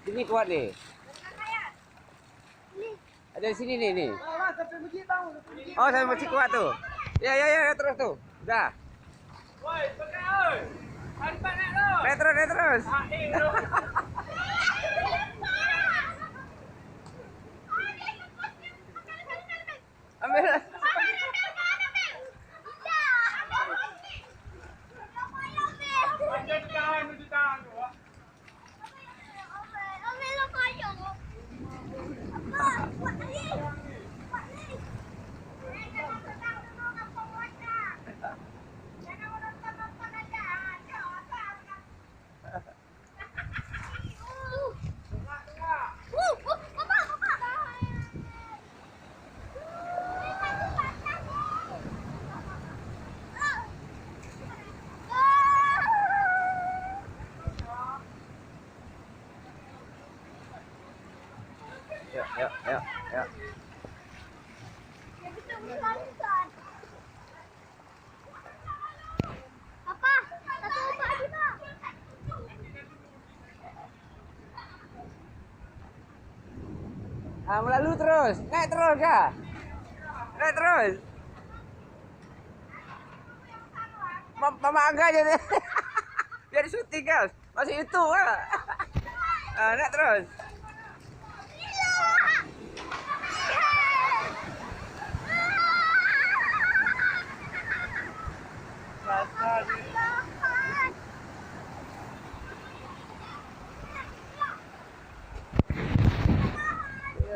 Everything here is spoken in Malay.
Sini kuat ni. Ada di sini ni. Sampai masjid bang. Oh, sampai masjid kuat tu. Ya, terus tu. Dah. Woi, pakai oi. Hari nak tu. Naik terus. Ambil. Menuju tahan tu. Ya. Papa, satu ubah lagi, Pak. Melalu terus. Naik terus kah? Naik terus. Mama agak je. Biar syuting kan. Masih itu lah. Naik terus. Kasar.